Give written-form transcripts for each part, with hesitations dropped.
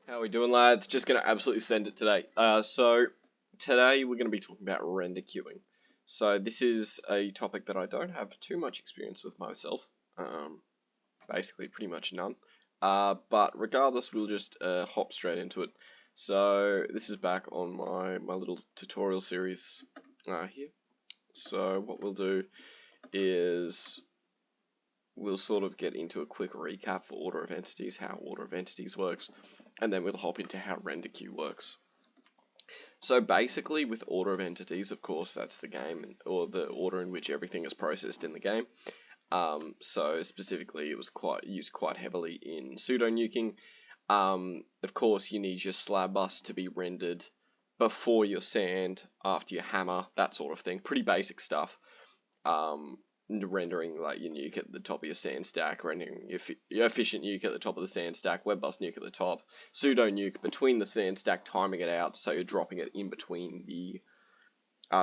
How we doing, lads? Just gonna absolutely send it today. So today we're gonna be talking about render queuing. So this is a topic that I don't have too much experience with myself. Basically pretty much none. But regardless, we'll just hop straight into it. So this is back on my little tutorial series here. So what we'll do is we'll sort of get into a quick recap for order of entities, how order of entities works, and then we'll hop into how render queue works. So basically with order of entities, of course, that's the game, or the order in which everything is processed in the game. So specifically it was used quite heavily in pseudo-nuking. Of course you need your slab bus to be rendered before your sand, after your hammer, that sort of thing. Pretty basic stuff. Rendering like your nuke at the top of your sand stack, rendering your efficient nuke at the top of the sand stack, web bus nuke at the top, pseudo nuke between the sand stack, timing it out so you're dropping it in between the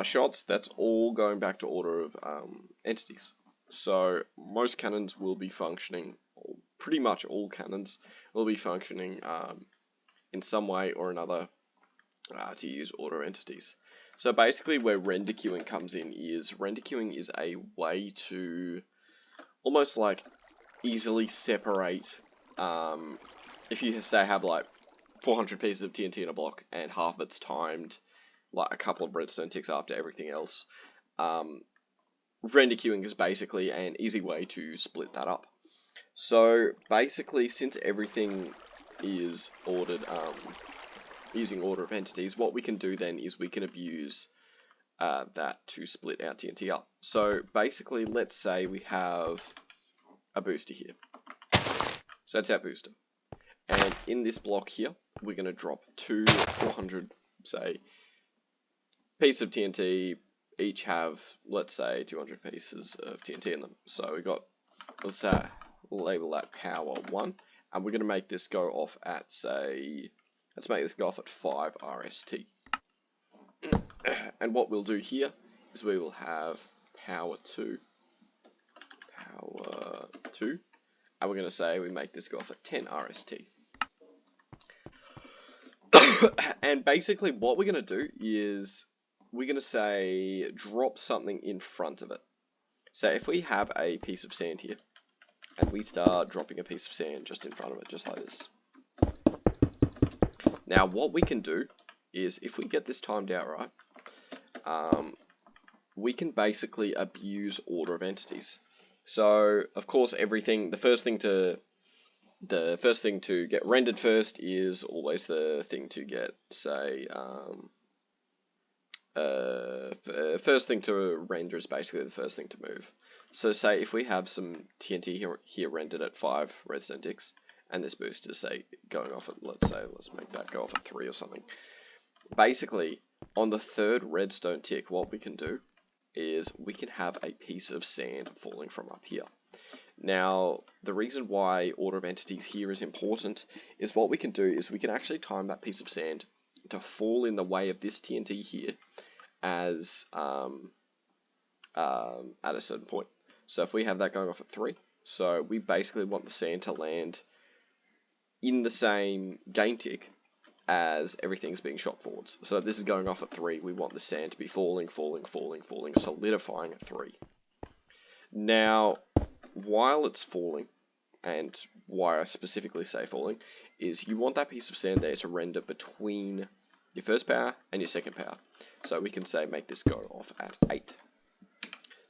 shots. That's all going back to order of entities. So most cannons will be functioning, or pretty much all cannons will be functioning in some way or another to use order entities. So basically where render queuing comes in is, render queuing is a way to almost like easily separate, if you say have like 400 pieces of TNT in a block and half of it's timed like a couple of redstone ticks after everything else, render queuing is basically an easy way to split that up. So basically, since everything is ordered using order of entities, what we can do then is we can abuse that to split our TNT up. So basically, let's say we have a booster here. So that's our booster. And in this block here, we're going to drop two 400, say, pieces of TNT, each have, let's say, 200 pieces of TNT in them. So we got, let's say, we'll label that power 1, and we're going to make this go off at, say, let's make this go off at 5 RST. And what we'll do here is we will have power 2, and we're going to say we make this go off at 10 RST. And basically what we're going to do is we're going to say drop something in front of it. So if we have a piece of sand here, and we start dropping a piece of sand just in front of it, just like this. Now what we can do is, if we get this timed out right, we can basically abuse order of entities. So of course the first thing to get rendered first is always the thing to get, say, first thing to render is basically the first thing to move. So say if we have some TNT here rendered at 5 redstone ticks, and this booster is, say, going off at, let's make that go off at 3 or something. Basically, on the third redstone tick, what we can do is we can have a piece of sand falling from up here. Now, the reason why order of entities here is important is what we can do is we can actually time that piece of sand to fall in the way of this TNT here as at a certain point. So if we have that going off at 3, so we basically want the sand to land in the same game tick as everything's being shot forwards. So if this is going off at 3, we want the sand to be falling, solidifying at 3. Now, while it's falling, and why I specifically say falling, is you want that piece of sand there to render between your first power and your second power. So we can say make this go off at 8.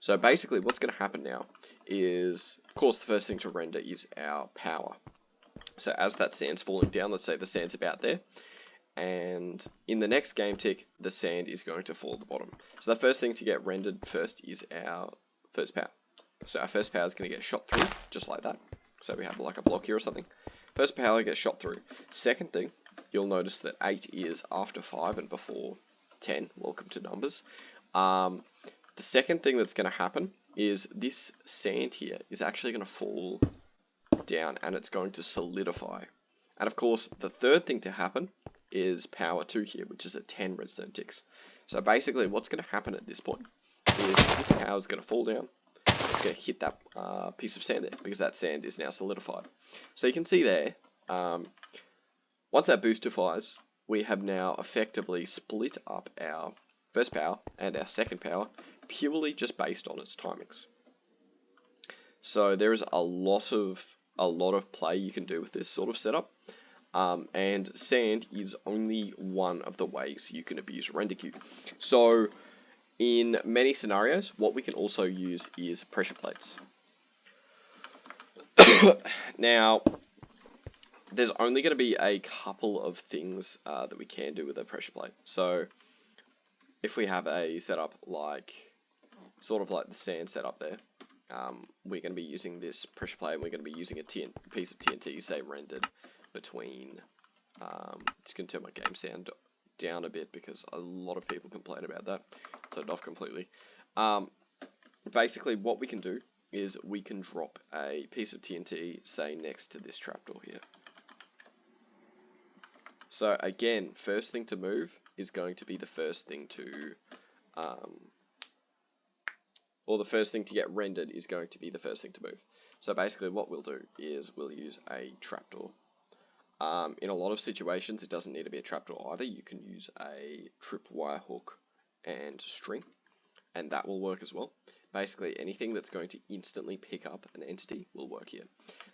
So basically what's going to happen now is, of course, the first thing to render is our power. So as that sand's falling down, let's say the sand's about there, and in the next game tick, the sand is going to fall at the bottom. So the first thing to get rendered first is our first power. So our first power is going to get shot through, just like that. So we have like a block here or something. First power gets shot through. Second thing, you'll notice that 8 is after 5 and before 10. Welcome to numbers. The second thing that's going to happen is this sand here is actually going to fall down and it's going to solidify. And of course, the third thing to happen is power 2 here, which is at 10 redstone ticks. So basically what's going to happen at this point is this power is going to fall down. It's going to hit that piece of sand there, because that sand is now solidified. So you can see there, Once that booster fires, we have now effectively split up our first power and our second power purely just based on its timings. So there is a lot of play you can do with this sort of setup. And sand is only one of the ways you can abuse render queue. So in many scenarios, what we can also use is pressure plates. Now, there's only going to be a couple of things that we can do with a pressure plate. So if we have a setup like, sort of like the sand setup there, we're going to be using this pressure plate, and we're going to be using a piece of TNT, say rendered between, just going to turn my game sound down a bit because a lot of people complain about that. Turned off completely. Basically what we can do is we can drop a piece of TNT, say next to this trapdoor here. So again, first thing to move is going to be the first thing to, or the first thing to get rendered is going to be the first thing to move. So basically what we'll do is we'll use a trapdoor. In a lot of situations, it doesn't need to be a trapdoor either. You can use a tripwire hook and string, and that will work as well. Basically, anything that's going to instantly pick up an entity will work here.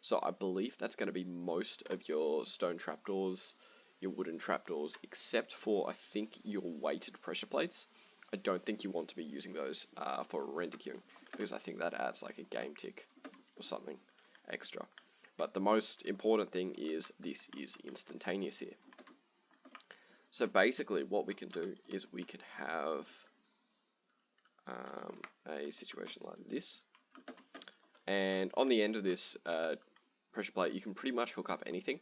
So I believe that's going to be most of your stone trapdoors, your wooden trapdoors, except for, I think, your weighted pressure plates. I don't think you want to be using those for render queuing, because I think that adds like a game tick or something extra. But the most important thing is this is instantaneous here. So basically what we can do is we can have a situation like this, and on the end of this pressure plate you can pretty much hook up anything.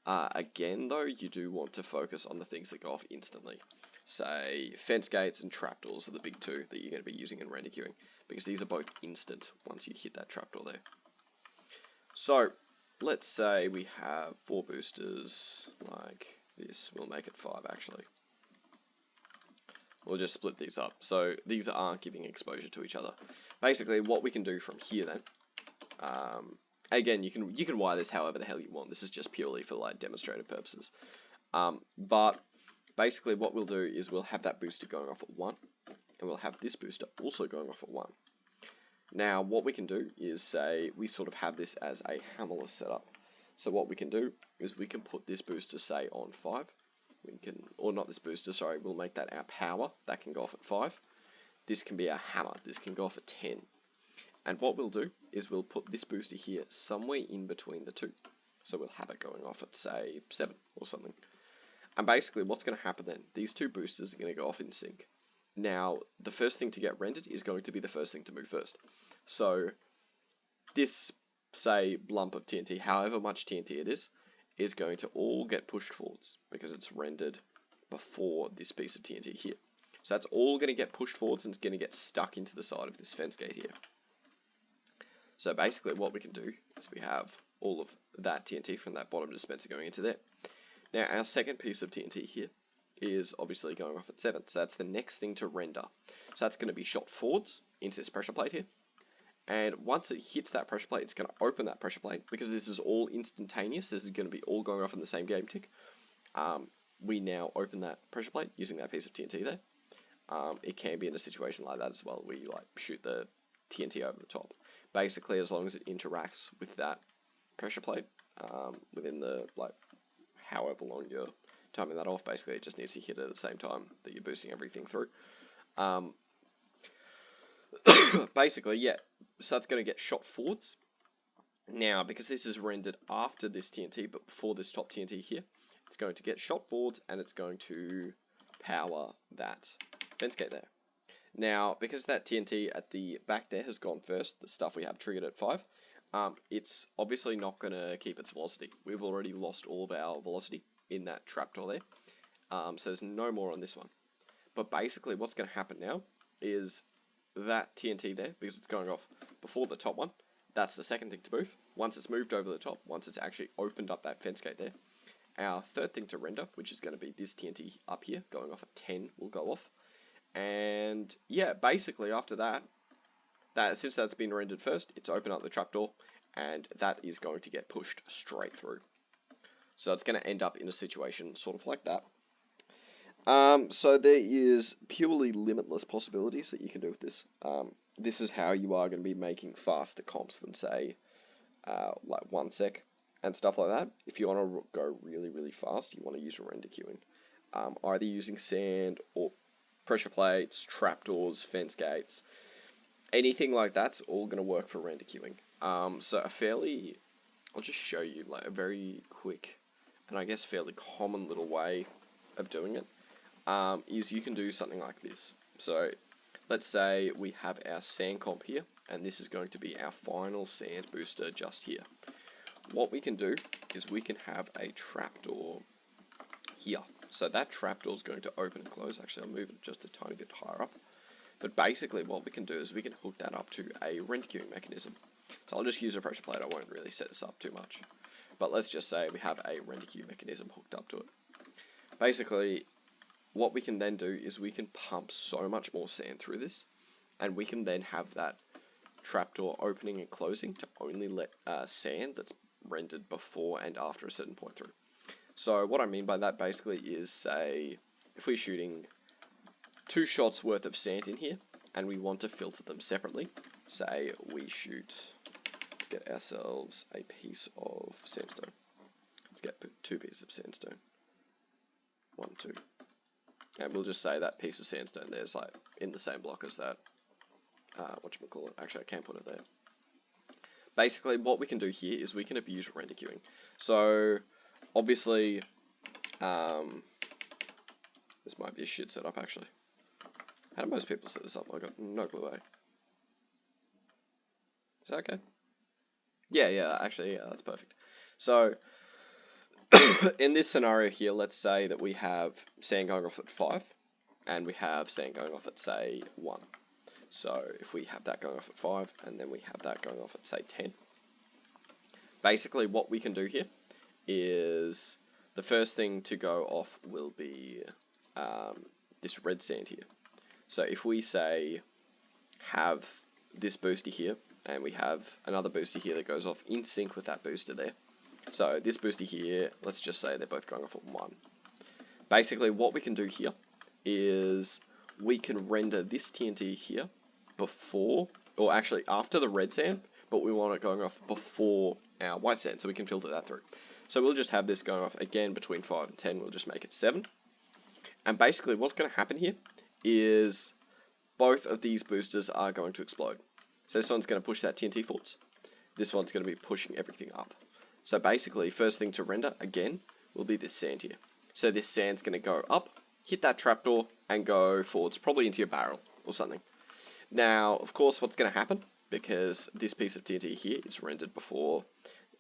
Again though, you do want to focus on the things that go off instantly. Say fence gates and trapdoors are the big two that you're going to be using in render queuing, because these are both instant once you hit that trapdoor there. So let's say we have 4 boosters like this. We'll make it 5 actually. We'll just split these up. So these aren't giving exposure to each other. Basically what we can do from here then, again you can wire this however the hell you want. This is just purely for like demonstrative purposes. But basically what we'll do is we'll have that booster going off at 1, and we'll have this booster also going off at 1. Now what we can do is say we sort of have this as a hammerless setup. So what we can do is we can put this booster say on 5. We can, or not this booster, sorry, we'll make that our power. That can go off at 5. This can be our hammer. This can go off at 10. And what we'll do is we'll put this booster here somewhere in between the two. So we'll have it going off at say 7 or something. And basically what's going to happen then, these two boosters are going to go off in sync. Now, the first thing to get rendered is going to be the first thing to move first. So, this, say, lump of TNT, however much TNT it is going to all get pushed forwards, because it's rendered before this piece of TNT here. So that's all going to get pushed forwards, and it's going to get stuck into the side of this fence gate here. So basically what we can do is we have all of that TNT from that bottom dispenser going into there. Now, our second piece of TNT here is obviously going off at 7, so that's the next thing to render. So that's going to be shot forwards into this pressure plate here, and once it hits that pressure plate, it's going to open that pressure plate, because this is all instantaneous. This is going to be all going off in the same game tick. We now open that pressure plate using that piece of TNT there. It can be in a situation like that as well, where you like shoot the TNT over the top. Basically, as long as it interacts with that pressure plate within the like however long you're timing that off, basically it just needs to hit it at the same time that you're boosting everything through. Basically, yeah, so that's going to get shot forwards. Now, because this is rendered after this TNT, but before this top TNT here, it's going to get shot forwards, and it's going to power that fence gate there. Now, because that TNT at the back there has gone first, the stuff we have triggered at 5, it's obviously not going to keep its velocity. We've already lost all of our velocity in that trapdoor there, so there's no more on this one. But basically what's going to happen now is that TNT there, because it's going off before the top one, that's the second thing to move. Once it's moved over the top, once it's actually opened up that fence gate there, our third thing to render, which is going to be this TNT up here, going off at 10, will go off. And yeah, basically after that, since that's been rendered first, it's opened up the trapdoor, and that is going to get pushed straight through. So it's going to end up in a situation sort of like that. So there is purely limitless possibilities that you can do with this. This is how you are going to be making faster comps than, say, like 1 sec and stuff like that. If you want to go really, really fast, you want to use render queuing. Either using sand or pressure plates, trapdoors, fence gates, anything like that's all going to work for render queuing. So I'll just show you like a very quick and I guess fairly common little way of doing it. Is you can do something like this. So let's say we have our sand comp here, and this is going to be our final sand booster just here. What we can do is we can have a trapdoor here. So that trapdoor is going to open and close. Actually, I'll move it just a tiny bit higher up. But basically what we can do is we can hook that up to a render queuing mechanism. So I'll just use a pressure plate. I won't really set this up too much. But let's just say we have a render queue mechanism hooked up to it. Basically, what we can then do is we can pump so much more sand through this, and we can then have that trapdoor opening and closing to only let sand that's rendered before and after a certain point through. So what I mean by that basically is, say, if we're shooting 2 shots worth of sand in here, and we want to filter them separately, say we shoot, let's get ourselves a piece of sandstone. Let's get 2 pieces of sandstone. 1, 2. And we'll just say that piece of sandstone there's like in the same block as that, whatchamacallit, actually I can't put it there. Basically what we can do here is we can abuse render queuing. So obviously, this might be a shit setup actually. How do most people set this up? I got no clue. Is that okay? Yeah, actually, yeah, that's perfect. So in this scenario here, let's say that we have sand going off at 5, and we have sand going off at, say, 1. So if we have that going off at 5, and then we have that going off at, say, 10. Basically, what we can do here is the first thing to go off will be this red sand here. So if we, say, have this booster here, and we have another booster here that goes off in sync with that booster there. So this booster here, let's just say they're both going off at 1. Basically what we can do here is we can render this TNT here before, or actually after the red sand, but we want it going off before our white sand, so we can filter that through. So we'll just have this going off again between 5 and 10, we'll just make it 7. And basically what's going to happen here is both of these boosters are going to explode. So this one's going to push that TNT forwards, this one's going to be pushing everything up. So basically, first thing to render, again, will be this sand here. So this sand's going to go up, hit that trapdoor, and go forwards, probably into your barrel or something. Now, of course, what's going to happen, because this piece of TNT here is rendered before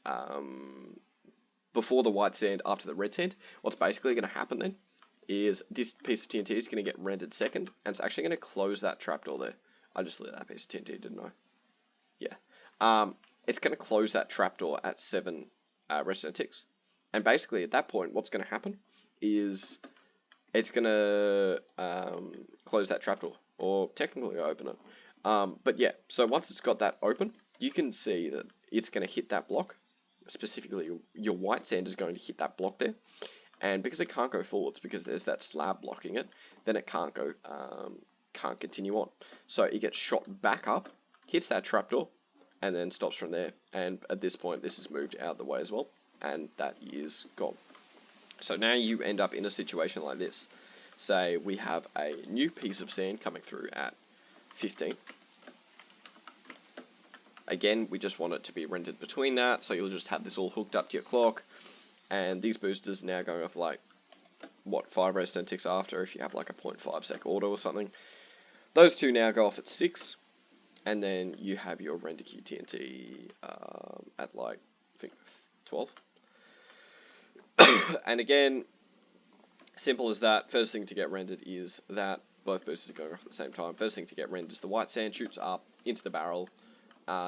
the white sand, after the red sand, what's basically going to happen then is this piece of TNT is going to get rendered second, and it's actually going to close that trapdoor there. I just lit that piece of TNT, didn't I? Yeah. It's going to close that trapdoor at 7 redstone ticks. And basically at that point, what's going to happen is it's going to close that trapdoor, or technically open it. But yeah, so once it's got that open, you can see that it's going to hit that block. Specifically, your white sand is going to hit that block there. And because it can't go forwards, because there's that slab blocking it, then it can't go, can't continue on. So it gets shot back up, hits that trapdoor, and then stops from there. And at this point, this is moved out of the way as well, and that is gone. So now you end up in a situation like this. Say we have a new piece of sand coming through at 15. Again, we just want it to be rendered between that, so you'll just have this all hooked up to your clock, and these boosters now going off like, what, 5 redstone ticks after, if you have like a 0.5 sec auto or something. Those two now go off at 6. And then you have your render queue TNT at like, I think, 12. And again, simple as that. First thing to get rendered is that both boosters are going off at the same time. First thing to get rendered is the white sand shoots up into the barrel.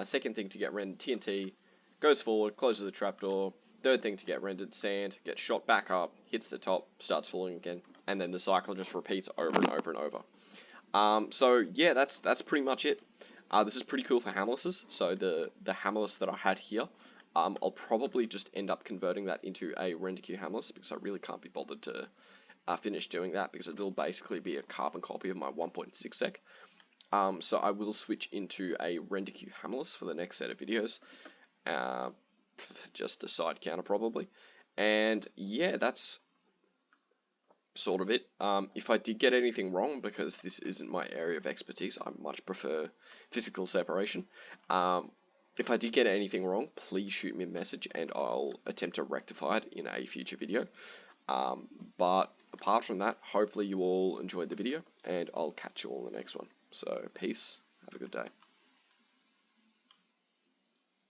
Second thing to get rendered, TNT, goes forward, closes the trapdoor. Third thing to get rendered, sand, gets shot back up, hits the top, starts falling again. And then the cycle just repeats over and over and over. So yeah, that's pretty much it. This is pretty cool for hammerlesses. So the hammerless that I had here I'll probably just end up converting that into a render queue hamless, because I really can't be bothered to finish doing that, because it will basically be a carbon copy of my 1.6 sec. So I will switch into a render queue hamless for the next set of videos, just a side counter probably. And yeah, that's sort of it. If I did get anything wrong, because this isn't my area of expertise, I much prefer physical separation. If I did get anything wrong, please shoot me a message and I'll attempt to rectify it in a future video. But apart from that, hopefully you all enjoyed the video, and I'll catch you all in the next one. So peace, have a good day.